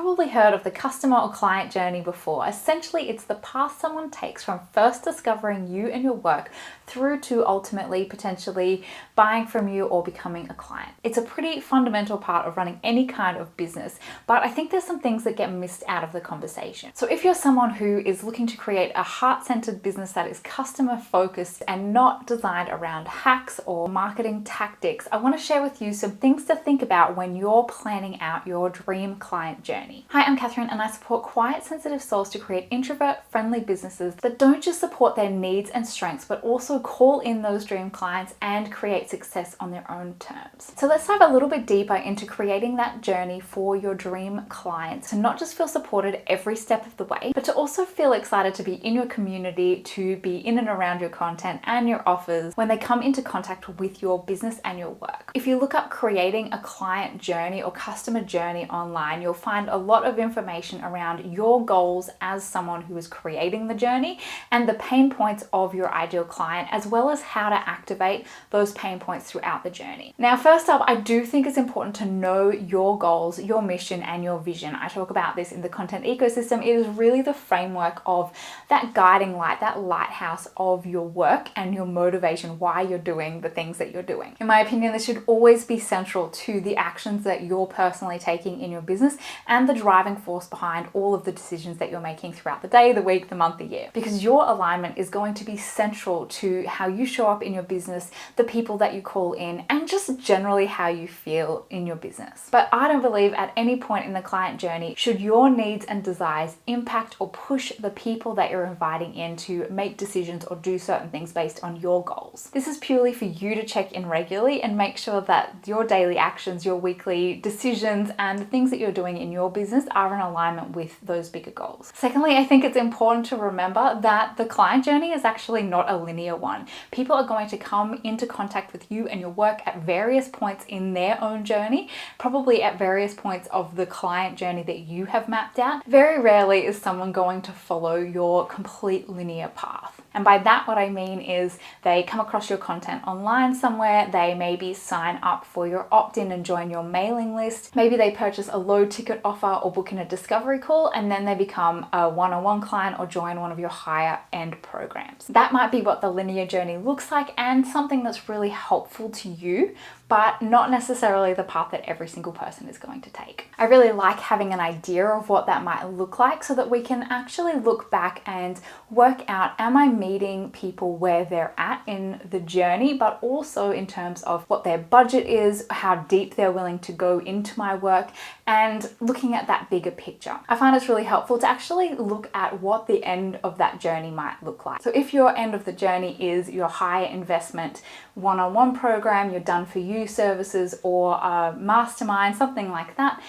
probably heard of the customer or client journey before. Essentially, it's the path someone takes from first discovering you and your work through to ultimately potentially buying from you or becoming a client. It's a pretty fundamental part of running any kind of business, but I think there's some things that get missed out of the conversation. So if you're someone who is looking to create a heart-centered business that is customer focused and not designed around hacks or marketing tactics, I want to share with you some things to think about when you're planning out your dream client journey. Hi, I'm Catherine, and I support quiet, sensitive souls to create introvert-friendly businesses that don't just support their needs and strengths, but also call in those dream clients and create success on their own terms. So let's dive a little bit deeper into creating that journey for your dream clients to not just feel supported every step of the way, but to also feel excited to be in your community, to be in and around your content and your offers when they come into contact with your business and your work. If you look up creating a client journey or customer journey online, you'll find a lot of information around your goals as someone who is creating the journey and the pain points of your ideal client, as well as how to activate those pain points throughout the journey. Now, first up, I do think it's important to know your goals, your mission, and your vision. I talk about this in the content ecosystem. It is really the framework of that guiding light, that lighthouse of your work and your motivation, why you're doing the things that you're doing. In my opinion, this should always be central to the actions that you're personally taking in your business and the driving force behind all of the decisions that you're making throughout the day, the week, the month, the year. Because your alignment is going to be central to how you show up in your business, the people that you call in, and just generally how you feel in your business. But I don't believe at any point in the client journey should your needs and desires impact or push the people that you're inviting in to make decisions or do certain things based on your goals. This is purely for you to check in regularly and make sure that your daily actions, your weekly decisions, and the things that you're doing in your business are in alignment with those bigger goals. Secondly, I think it's important to remember that the client journey is actually not a linear one. People are going to come into contact with you and your work at various points in their own journey, probably at various points of the client journey that you have mapped out. Very rarely is someone going to follow your complete linear path. And by that, what I mean is they come across your content online somewhere, they maybe sign up for your opt-in and join your mailing list, maybe they purchase a low ticket offer or book in a discovery call, and then they become a one-on-one client or join one of your higher end programs. That might be what the linear journey looks like and something that's really helpful to you, but not necessarily the path that every single person is going to take. I really like having an idea of what that might look like so that we can actually look back and work out, am I meeting people where they're at in the journey, but also in terms of what their budget is, how deep they're willing to go into my work, and looking at that bigger picture. I find it's really helpful to actually look at what the end of that journey might look like. So if your end of the journey is your higher investment one-on-one program, your done for you services, or a mastermind, something like that,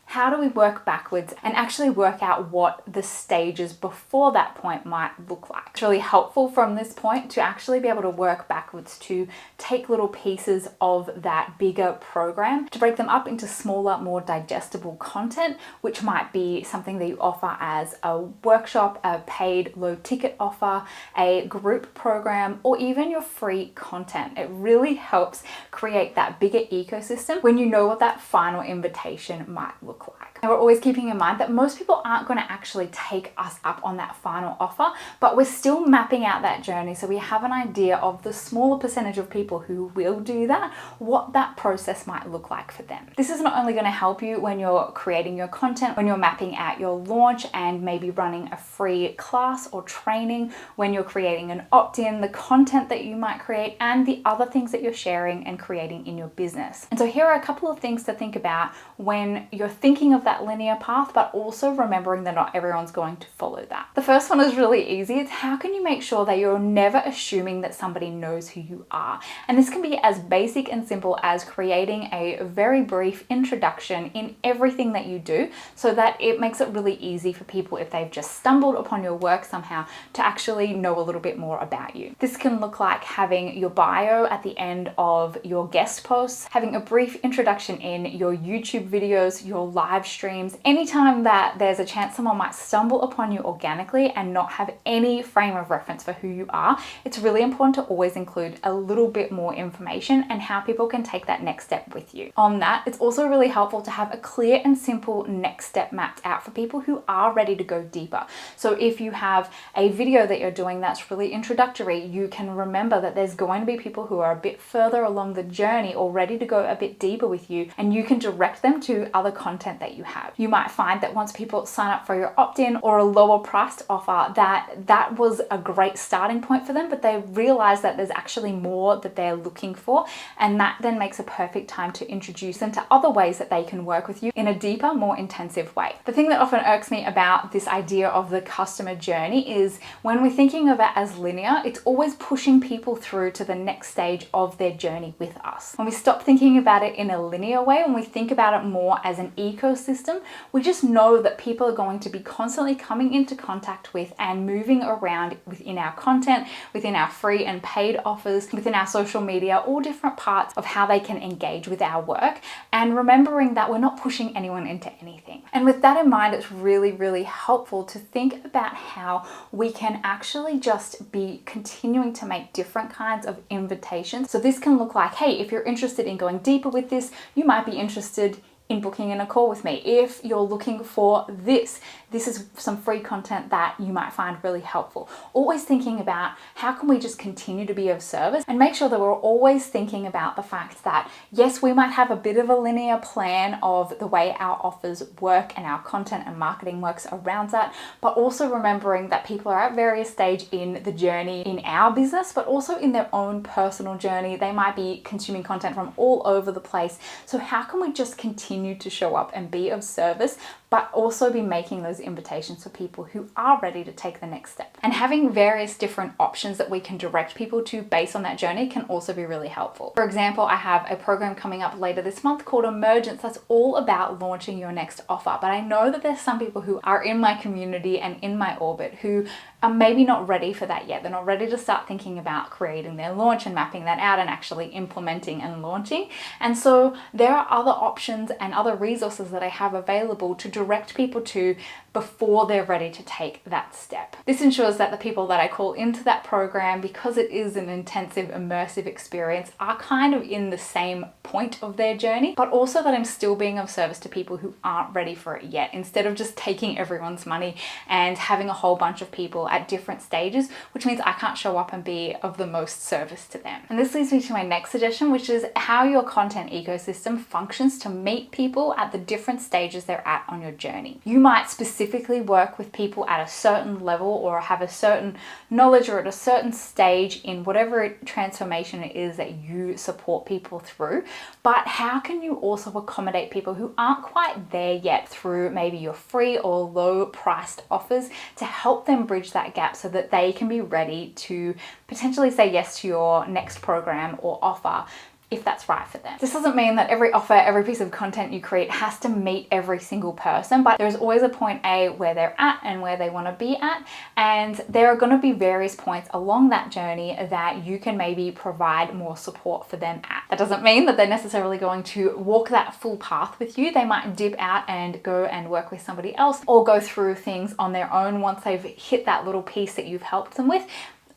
how do we work backwards and actually work out what the stages before that point might look like? It's really helpful from this point to actually be able to work backwards, to take little pieces of that bigger program, to break them up into smaller, more digestible content, which might be something that you offer as a workshop, a paid low ticket offer, a group program, or even your free content. It really helps create that bigger ecosystem when you know what that final invitation might look like. Now, we're always keeping in mind that most people aren't going to actually take us up on that final offer, but we're still mapping out that journey so we have an idea of the smaller percentage of people who will do that, what that process might look like for them. This is not only going to help you when you're creating your content, when you're mapping out your launch and maybe running a free class or training, when you're creating an opt-in, the content that you might create, and the other things that you're sharing and creating in your business. And so here are a couple of things to think about when you're thinking of that linear path, but also remembering that not everyone's going to follow that. The first one is really easy. It's how can you make sure that you're never assuming that somebody knows who you are? And this can be as basic and simple as creating a very brief introduction in everything that you do so that it makes it really easy for people, if they've just stumbled upon your work somehow, to actually know a little bit more about you. This can look like having your bio at the end of your guest posts, having a brief introduction in your YouTube videos, your live streams, anytime that there's a chance someone might stumble upon you organically and not have any frame of reference for who you are, it's really important to always include a little bit more information and how people can take that next step with you. On that, it's also really helpful to have a clear and simple next step mapped out for people who are ready to go deeper. So if you have a video that you're doing that's really introductory, you can remember that there's going to be people who are a bit further along the journey or ready to go a bit deeper with you, and you can direct them to other content that you have. You might find that once people sign up for your opt-in or a lower priced offer, that was a great starting point for them, but they realize that there's actually more that they're looking for, and that then makes a perfect time to introduce them to other ways that they can work with you in a deeper, more intensive way. The thing that often irks me about this idea of the customer journey is when we're thinking of it as linear, it's always pushing people through to the next stage of their journey with us. When we stop thinking about it in a linear way, when we think about it more as an ecosystem, we just know that people are going to be constantly coming into contact with and moving around within our content, within our free and paid offers, within our social media, all different parts of how they can engage with our work, and remembering that we're not pushing anyone into anything. And with that in mind, it's really, really helpful to think about how we can actually just be continuing to make different kinds of invitations. So this can look like, hey, if you're interested in going deeper with this, you might be interested in booking in a call with me. If you're looking for this is some free content that you might find really helpful. Always thinking about how can we just continue to be of service, and make sure that we're always thinking about the fact that yes, we might have a bit of a linear plan of the way our offers work and our content and marketing works around that, but also remembering that people are at various stage in the journey in our business, but also in their own personal journey. They might be consuming content from all over the place. So how can we just continue to show up and be of service, but also be making those invitations for people who are ready to take the next step? And having various different options that we can direct people to based on that journey can also be really helpful. For example, I have a program coming up later this month called Emergence that's all about launching your next offer. But I know that there's some people who are in my community and in my orbit who are maybe not ready for that yet. They're not ready to start thinking about creating their launch and mapping that out and actually implementing and launching. And so there are other options and other resources that I have available to direct people to before they're ready to take that step. This ensures that the people that I call into that program, because it is an intensive, immersive experience, are kind of in the same point of their journey, but also that I'm still being of service to people who aren't ready for it yet, instead of just taking everyone's money and having a whole bunch of people at different stages, which means I can't show up and be of the most service to them. And this leads me to my next suggestion, which is how your content ecosystem functions to meet people at the different stages they're at on your journey. You might specifically work with people at a certain level or have a certain knowledge or at a certain stage in whatever transformation it is that you support people through. But how can you also accommodate people who aren't quite there yet through maybe your free or low priced offers to help them bridge that gap so that they can be ready to potentially say yes to your next program or offer, if that's right for them. This doesn't mean that every offer, every piece of content you create has to meet every single person, but there's always a point A where they're at and where they want to be at, and there are going to be various points along that journey that you can maybe provide more support for them at. That doesn't mean that they're necessarily going to walk that full path with you. They might dip out and go and work with somebody else or go through things on their own once they've hit that little piece that you've helped them with.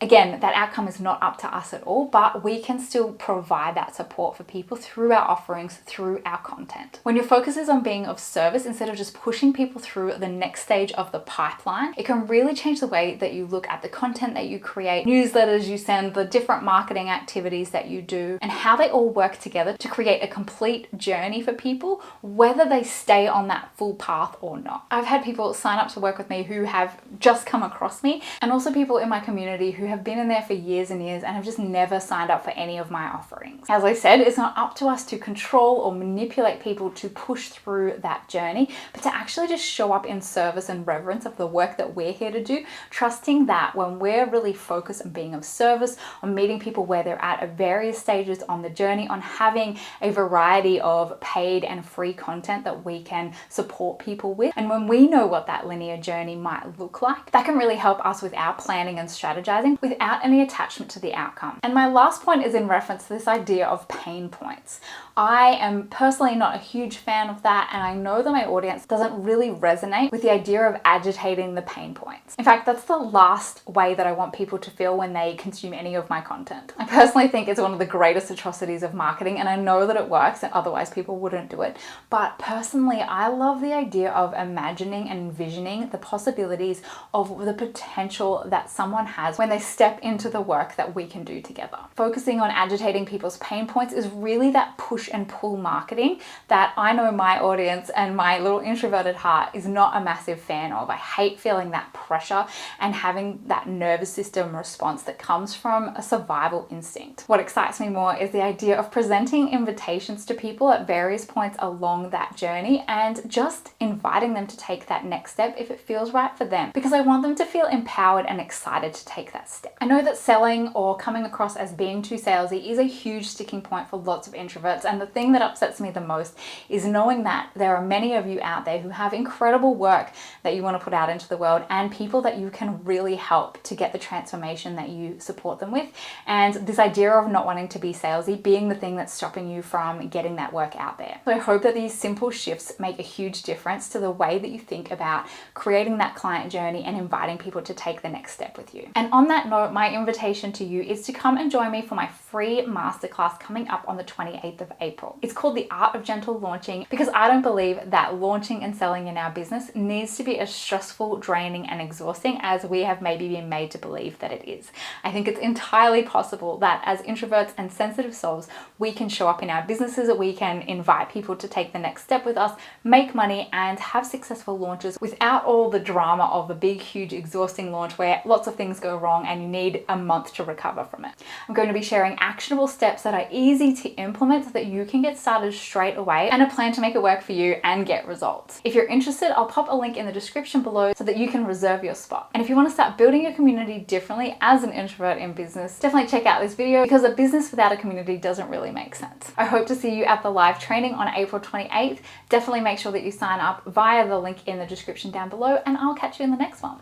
Again, that outcome is not up to us at all, but we can still provide that support for people through our offerings, through our content. When your focus is on being of service instead of just pushing people through the next stage of the pipeline, it can really change the way that you look at the content that you create, newsletters you send, the different marketing activities that you do, and how they all work together to create a complete journey for people, whether they stay on that full path or not. I've had people sign up to work with me who have just come across me, and also people in my community who have been in there for years and years and have just never signed up for any of my offerings. As I said, it's not up to us to control or manipulate people to push through that journey, but to actually just show up in service and reverence of the work that we're here to do, trusting that when we're really focused on being of service, on meeting people where they're at various stages on the journey, on having a variety of paid and free content that we can support people with, and when we know what that linear journey might look like, that can really help us with our planning and strategizing, doing without any attachment to the outcome. And my last point is in reference to this idea of pain points. I am personally not a huge fan of that, and I know that my audience doesn't really resonate with the idea of agitating the pain points. In fact, that's the last way that I want people to feel when they consume any of my content. I personally think it's one of the greatest atrocities of marketing, and I know that it works, and otherwise people wouldn't do it. But personally, I love the idea of imagining and envisioning the possibilities of the potential that someone has when they step into the work that we can do together. Focusing on agitating people's pain points is really that push and pull marketing that I know my audience and my little introverted heart is not a massive fan of. I hate feeling that pressure and having that nervous system response that comes from a survival instinct. What excites me more is the idea of presenting invitations to people at various points along that journey and just inviting them to take that next step if it feels right for them, because I want them to feel empowered and excited to take that step. I know that selling or coming across as being too salesy is a huge sticking point for lots of introverts, and the thing that upsets me the most is knowing that there are many of you out there who have incredible work that you want to put out into the world and people that you can really help to get the transformation that you support them with. And this idea of not wanting to be salesy being the thing that's stopping you from getting that work out there. So I hope that these simple shifts make a huge difference to the way that you think about creating that client journey and inviting people to take the next step with you. And on that note, my invitation to you is to come and join me for my free masterclass coming up on the 28th of April. It's called The Art of Gentle Launching, because I don't believe that launching and selling in our business needs to be as stressful, draining, and exhausting as we have maybe been made to believe that it is. I think it's entirely possible that as introverts and sensitive souls, we can show up in our businesses, we can invite people to take the next step with us, make money, and have successful launches without all the drama of a big, huge, exhausting launch where lots of things go wrong and you need a month to recover from it. I'm going to be sharing actionable steps that are easy to implement so that you can get started straight away, and a plan to make it work for you and get results. If you're interested, I'll pop a link in the description below so that you can reserve your spot. And if you want to start building your community differently as an introvert in business, definitely check out this video, because a business without a community doesn't really make sense. I hope to see you at the live training on April 28th. Definitely make sure that you sign up via the link in the description down below, and I'll catch you in the next one.